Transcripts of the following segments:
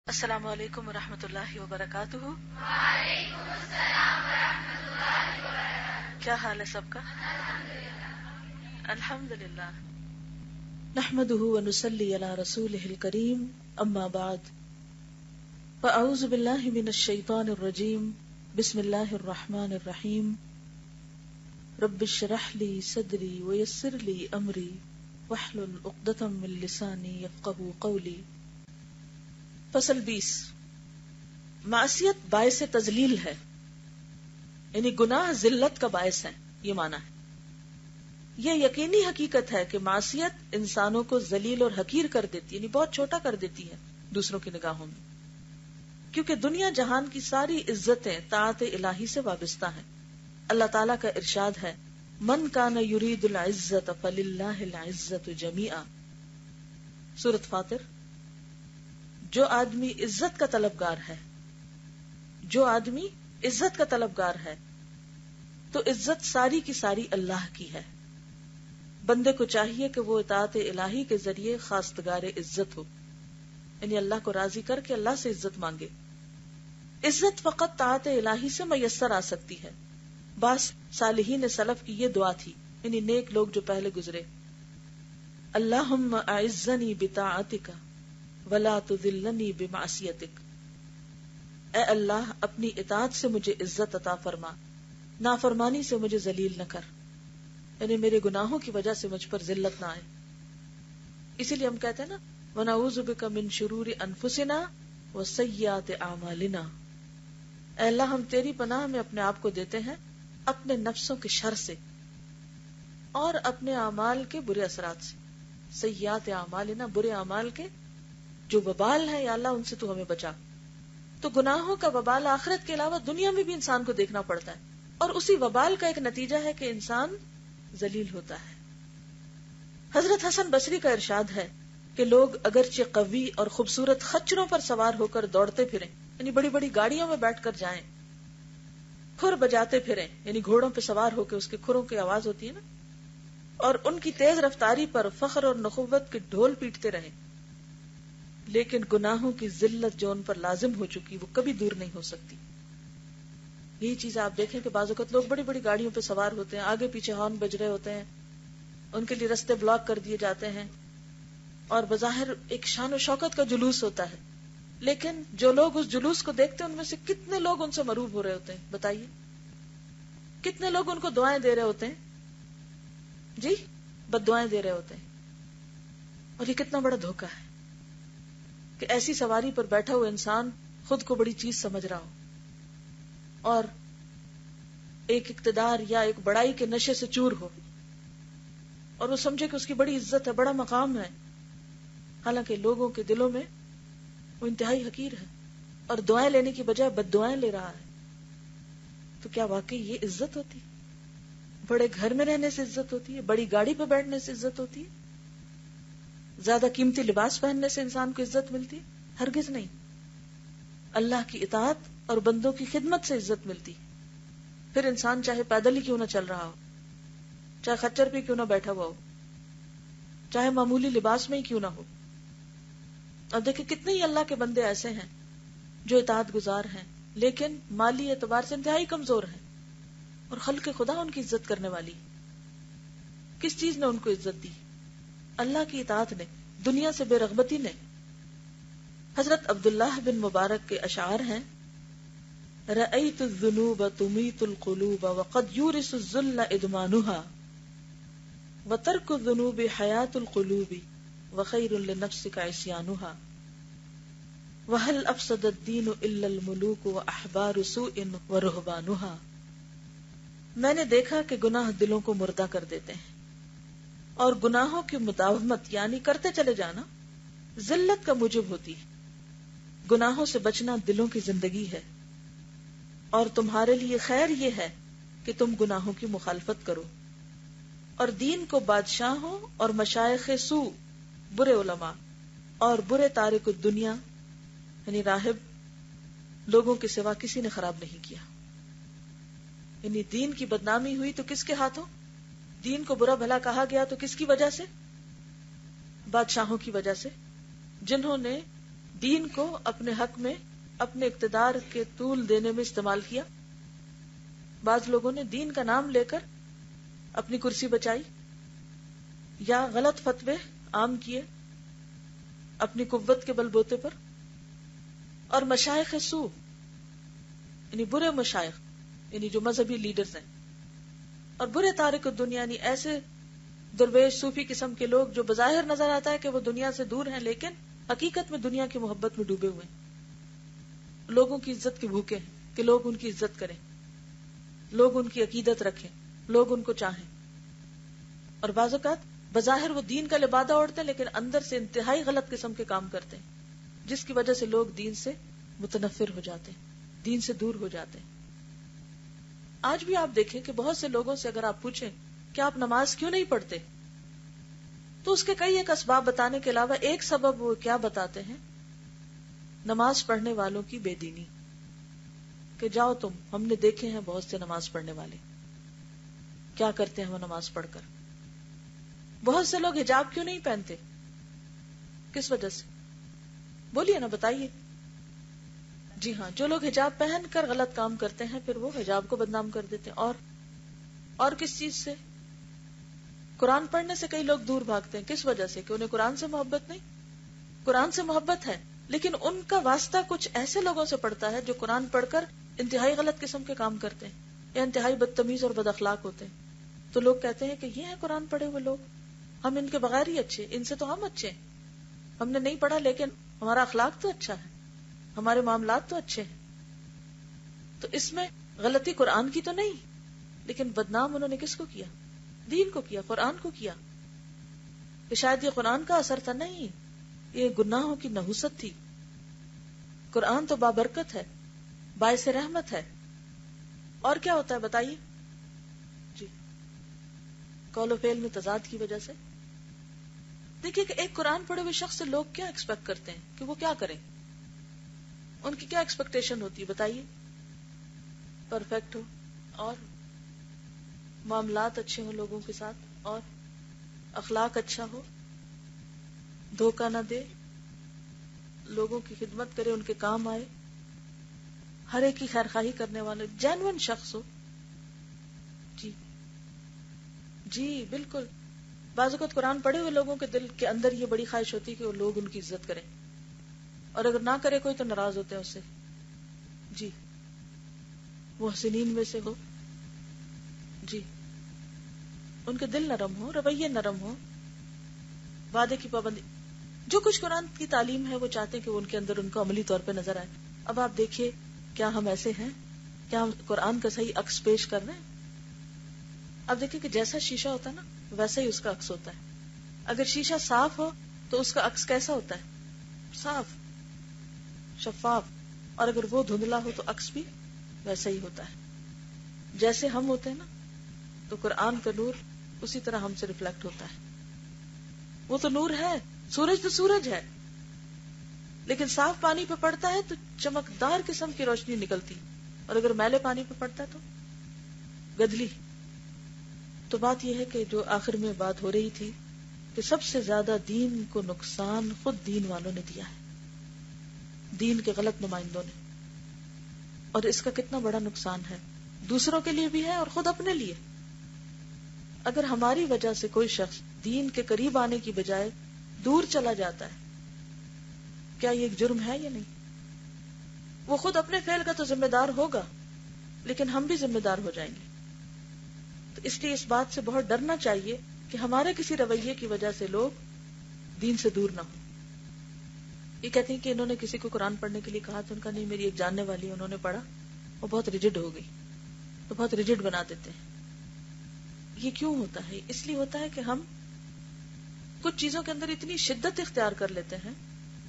السلام علیکم ورحمۃ اللہ وبرکاتہ۔ وعلیکم السلام ورحمۃ اللہ وبرکاتہ۔ کیا حال ہے سب کا؟ الحمدللہ۔ نحمدہ ونصلی علی رسولہ الکریم، اما بعد فاعوذ باللہ من الشیطان الرجیم، بسم اللہ الرحمن الرحیم۔ رب اشرح لی صدری ویسر لی امری واحلل عقدۃ من لسانی یفقہوا قولی۔ فصل 20، معصیت باعث تذلیل ہے، یعنی گناہ ذلت کا باعث ہے، یہ معنی ہے۔ یہ یقینی حقیقت ہے کہ معصیت انسانوں کو ذلیل اور حقیر کر دیتی ہے، یعنی بہت چھوٹا کر دیتی ہے دوسروں کی نگاہوں میں، کیونکہ دنیا جہان کی ساری عزتیں طاعت الہی سے وابستہ ہیں۔ اللہ تعالیٰ کا ارشاد ہے، من کان یرید العزت فللہ العزت جمیعا، سورۃ فاطر۔ جو آدمی عزت کا طلبگار ہے، جو آدمی عزت کا طلبگار ہے تو عزت ساری کی ساری اللہ کی ہے۔ بندے کو چاہیے کہ وہ اطاعت الہی کے ذریعے خواستگار عزت ہو، یعنی اللہ کو راضی کر کے اللہ سے عزت مانگے۔ عزت فقط طاعت الہی سے میسر آ سکتی ہے۔ بعض صالحین سلف کی یہ دعا تھی، یعنی نیک لوگ جو پہلے گزرے، اللہم اعزنی بطاعتک ولا تذلنی بمعصیتک، اے اللہ اپنی اطاعت سے مجھے عزت عطا فرما، نافرمانی سے مجھے ذلیل نہ کر، یعنی میرے گناہوں کی وجہ سے مجھ پر ذلت نہ آئے۔ اسی لیے ہم کہتے ہیں نا، وَنَعُوذُ بِكَ مِن شُرُورِ أَنفُسِنَا وَسَيِّئَاتِ أَعْمَالِنَا، اے اللہ ہم تیری پناہ میں اپنے آپ کو دیتے ہیں اپنے نفسوں کے شر سے اور اپنے اعمال کے برے اثرات سے۔ سیئات اعمالنا، برے اعمال کے جو وبال ہے، یا اللہ ان سے تو ہمیں بچا۔ تو گناہوں کا وبال آخرت کے علاوہ دنیا میں بھی انسان کو دیکھنا پڑتا ہے، اور اسی وبال کا ایک نتیجہ ہے کہ انسان ذلیل ہوتا ہے۔ حضرت حسن بصری کا ارشاد ہے کہ لوگ اگرچہ قوی اور خوبصورت خچروں پر سوار ہو کر دوڑتے پھریں، یعنی بڑی بڑی گاڑیوں میں بیٹھ کر جائیں، کھر بجاتے پھریں، یعنی گھوڑوں پہ سوار ہو کے اس کے کھروں کی آواز ہوتی ہے نا، اور ان کی تیز رفتاری پر فخر اور نخوت کے ڈھول پیٹتے رہیں، لیکن گناہوں کی ذلت جو ان پر لازم ہو چکی وہ کبھی دور نہیں ہو سکتی۔ یہی چیز آپ دیکھیں کہ بعض اوقات لوگ بڑی بڑی گاڑیوں پہ سوار ہوتے ہیں، آگے پیچھے ہارن بج رہے ہوتے ہیں، ان کے لیے رستے بلاک کر دیے جاتے ہیں، اور بظاہر ایک شان و شوکت کا جلوس ہوتا ہے، لیکن جو لوگ اس جلوس کو دیکھتے ہیں ان میں سے کتنے لوگ ان سے مروب ہو رہے ہوتے ہیں؟ بتائیے، کتنے لوگ ان کو دعائیں دے رہے ہوتے ہیں؟ جی، بد دعائیں دے رہے ہوتے ہیں۔ اور یہ کتنا بڑا دھوکہ ہے کہ ایسی سواری پر بیٹھا ہوا انسان خود کو بڑی چیز سمجھ رہا ہو اور ایک اقتدار یا ایک بڑائی کے نشے سے چور ہو، اور وہ سمجھے کہ اس کی بڑی عزت ہے، بڑا مقام ہے، حالانکہ لوگوں کے دلوں میں وہ انتہائی حقیر ہے اور دعائیں لینے کی بجائے بد دعائیں لے رہا ہے۔ تو کیا واقعی یہ عزت ہوتی ہے؟ بڑے گھر میں رہنے سے عزت ہوتی ہے؟ بڑی گاڑی پہ بیٹھنے سے عزت ہوتی ہے؟ زیادہ قیمتی لباس پہننے سے انسان کو عزت ملتی ہے؟ ہرگز نہیں۔ اللہ کی اطاعت اور بندوں کی خدمت سے عزت ملتی۔ پھر انسان چاہے پیدل ہی کیوں نہ چل رہا ہو، چاہے خچر پہ کیوں نہ بیٹھا ہوا ہو، چاہے معمولی لباس میں ہی کیوں نہ ہو۔ اور دیکھیں کتنے ہی اللہ کے بندے ایسے ہیں جو اطاعت گزار ہیں لیکن مالی اعتبار سے انتہائی کمزور ہیں، اور خلق خدا ان کی عزت کرنے والی۔ کس چیز نے ان کو عزت دی؟ اللہ کی اطاعت نے، دنیا سے بے رغبتی نے۔ حضرت عبداللہ بن مبارک کے اشعار ہیں، رأیت الذنوب تمیت القلوب وقد یورث الذل ادمانها وترک الذنوب حیات القلوب وخیر لنفسک عصیانها وهل افسد الدین الا الملوک واحبار سوء ورہبانها۔ میں نے دیکھا کہ گناہ دلوں کو مردہ کر دیتے ہیں، اور گناہوں کی مداومت یعنی کرتے چلے جانا ذلت کا موجب ہوتی ہے۔ گناہوں سے بچنا دلوں کی زندگی ہے، اور تمہارے لیے خیر یہ ہے کہ تم گناہوں کی مخالفت کرو، اور دین کو بادشاہوں اور مشائخ سو، برے علماء اور برے تارک الدنیا یعنی راہب لوگوں کے سوا کسی نے خراب نہیں کیا۔ یعنی دین کی بدنامی ہوئی تو کس کے ہاتھوں؟ دین کو برا بھلا کہا گیا تو کس کی وجہ سے؟ بادشاہوں کی وجہ سے، جنہوں نے دین کو اپنے حق میں اپنے اقتدار کے طول دینے میں استعمال کیا. بعض لوگوں نے دین کا نام لے کر اپنی کرسی بچائی یا غلط فتوے عام کیے اپنی قوت کے بل بوتے پر. اور مشائخ سو یعنی برے مشائخ یعنی جو مذہبی لیڈرز ہیں اور برے تارک الدنیا یعنی ایسے درویش صوفی قسم کے لوگ جو بظاہر نظر آتا ہے کہ وہ دنیا سے دور ہیں لیکن حقیقت میں دنیا کی محبت میں ڈوبے ہوئے ہیں. لوگوں کی عزت کے بھوکے ہیں کہ لوگ ان کی عزت کریں, لوگ ان کی عقیدت رکھیں, لوگ ان کو چاہیں. اور بعض اوقات بظاہر وہ دین کا لبادہ اوڑھتے ہیں لیکن اندر سے انتہائی غلط قسم کے کام کرتے ہیں جس کی وجہ سے لوگ دین سے متنفر ہو جاتے ہیں, دین سے دور ہو جاتے ہیں. آج بھی آپ دیکھیں کہ بہت سے لوگوں سے اگر آپ پوچھیں کہ آپ نماز کیوں نہیں پڑھتے تو اس کے کئی ایک اسباب بتانے کے علاوہ ایک سبب وہ کیا بتاتے ہیں, نماز پڑھنے والوں کی بے دینی. کہ جاؤ تم, ہم نے دیکھے ہیں بہت سے نماز پڑھنے والے کیا کرتے ہیں وہ نماز پڑھ کر. بہت سے لوگ حجاب کیوں نہیں پہنتے, کس وجہ سے؟ بولیے نا, بتائیے. جی ہاں, جو لوگ حجاب پہن کر غلط کام کرتے ہیں پھر وہ حجاب کو بدنام کر دیتے ہیں. اور کس چیز سے؟ قرآن پڑھنے سے کئی لوگ دور بھاگتے ہیں. کس وجہ سے؟ کہ انہیں قرآن سے محبت نہیں. قرآن سے محبت ہے لیکن ان کا واسطہ کچھ ایسے لوگوں سے پڑتا ہے جو قرآن پڑھ کر انتہائی غلط قسم کے کام کرتے ہیں یا انتہائی بدتمیز اور بد اخلاق ہوتے ہیں. تو لوگ کہتے ہیں کہ یہ ہیں قرآن پڑھے ہوئے لوگ, ہم ان کے بغیر ہی اچھے, ان سے تو ہم اچھے ہیں. ہم نے نہیں پڑھا لیکن ہمارا اخلاق تو اچھا ہے, ہمارے معاملات تو اچھے ہیں. تو اس میں غلطی قرآن کی تو نہیں, لیکن بدنام انہوں نے کس کو کیا؟ دین کو کیا, قرآن کو کیا. کہ شاید یہ قرآن کا اثر تھا, نہیں, یہ گناہوں کی نحوست تھی. قرآن تو بابرکت ہے, باعث رحمت ہے. اور کیا ہوتا ہے بتائیے؟ جی, قول و فعل میں تضاد کی وجہ سے. دیکھیے کہ ایک قرآن پڑھے ہوئے شخص سے لوگ کیا ایکسپیکٹ کرتے ہیں کہ وہ کیا کریں, ان کی کیا ایکسپیکٹیشن ہوتی ہے بتائیے؟ پرفیکٹ ہو اور معاملات اچھے ہوں لوگوں کے ساتھ اور اخلاق اچھا ہو, دھوکہ نہ دے, لوگوں کی خدمت کرے, ان کے کام آئے, ہر ایک کی خیر خواہی کرنے والے جینوئن شخص ہو. جی جی بالکل. بعض اوقات قرآن پڑھے ہوئے لوگوں کے دل کے اندر یہ بڑی خواہش ہوتی ہے کہ وہ لوگ ان کی عزت کریں, اور اگر نہ کرے کوئی تو ناراض ہوتے ہیں اس سے. جی, محسنین میں سے ہو. جی, ان کے دل نرم ہو, رویے نرم ہو, وعدے کی پابندی, جو کچھ قرآن کی تعلیم ہے وہ چاہتے ہیں کہ ان کے اندر ان کو عملی طور پہ نظر آئے. اب آپ دیکھیے کیا ہم ایسے ہیں, کیا ہم قرآن کا صحیح عکس پیش کر رہے ہیں؟ اب دیکھیں کہ جیسا شیشہ ہوتا ہے نا ویسا ہی اس کا عکس ہوتا ہے. اگر شیشہ صاف ہو تو اس کا عکس کیسا ہوتا ہے؟ صاف, شفاف. اور اگر وہ دھندلا ہو تو عکس بھی ویسا ہی ہوتا ہے. جیسے ہم ہوتے ہیں نا تو قرآن کا نور اسی طرح ہم سے ریفلیکٹ ہوتا ہے. وہ تو نور ہے, سورج تو سورج ہے, لیکن صاف پانی پہ پڑتا ہے تو چمکدار قسم کی روشنی نکلتی, اور اگر میلے پانی پہ پڑتا ہے تو گدلی. تو بات یہ ہے کہ جو آخر میں بات ہو رہی تھی کہ سب سے زیادہ دین کو نقصان خود دین والوں نے دیا ہے, دین کے غلط نمائندوں نے. اور اس کا کتنا بڑا نقصان ہے, دوسروں کے لیے بھی ہے اور خود اپنے لیے. اگر ہماری وجہ سے کوئی شخص دین کے قریب آنے کی بجائے دور چلا جاتا ہے, کیا یہ ایک جرم ہے یا نہیں؟ وہ خود اپنے فعل کا تو ذمہ دار ہوگا, لیکن ہم بھی ذمہ دار ہو جائیں گے. تو اس لیے اس بات سے بہت ڈرنا چاہیے کہ ہمارے کسی رویے کی وجہ سے لوگ دین سے دور نہ ہوں. یہ کہتے ہیں کہ انہوں نے کسی کو قرآن پڑھنے کے لیے کہا تو ان کا نہیں, میری ایک جاننے والی انہوں نے پڑھا, وہ بہت ریجڈ ہو گئی, تو بہت ریجڈ بنا دیتے ہیں. یہ کیوں ہوتا ہے؟ اس لیے ہوتا ہے کہ ہم کچھ چیزوں کے اندر اتنی شدت اختیار کر لیتے ہیں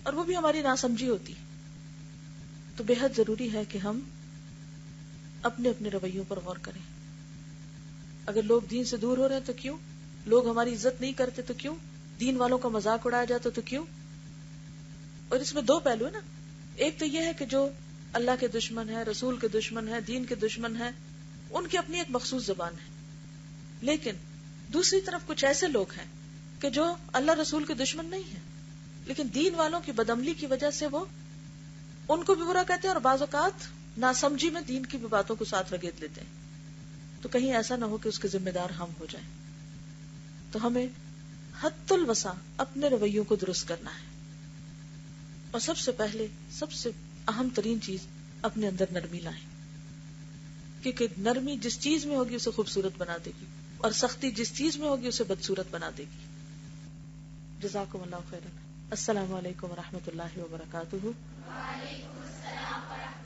اور وہ بھی ہماری ناسمجھی ہوتی. تو بے حد ضروری ہے کہ ہم اپنے اپنے رویوں پر غور کریں. اگر لوگ دین سے دور ہو رہے ہیں تو کیوں؟ لوگ ہماری عزت نہیں کرتے تو کیوں؟ دین والوں کا مذاق اڑایا جاتا تو کیوں؟ اور اس میں دو پہلو ہے نا. ایک تو یہ ہے کہ جو اللہ کے دشمن ہے, رسول کے دشمن ہے, دین کے دشمن ہے, ان کی اپنی ایک مخصوص زبان ہے. لیکن دوسری طرف کچھ ایسے لوگ ہیں کہ جو اللہ رسول کے دشمن نہیں ہیں, لیکن دین والوں کی بدعملی کی وجہ سے وہ ان کو بھی برا کہتے ہیں اور بعض اوقات ناسمجھی میں دین کی بھی باتوں کو ساتھ رگیت لیتے ہیں. تو کہیں ایسا نہ ہو کہ اس کے ذمہ دار ہم ہو جائیں. تو ہمیں حد الوسع اپنے رویوں کو درست کرنا ہے. اور سب سے پہلے سب سے اہم ترین چیز اپنے اندر نرمی لائیں، کیونکہ نرمی جس چیز میں ہوگی اسے خوبصورت بنا دے گی اور سختی جس چیز میں ہوگی اسے بدصورت بنا دے گی. جزاکم اللہ خیرا. السلام علیکم ورحمۃ اللہ وبرکاتہ. وعلیکم السلام ورحمۃ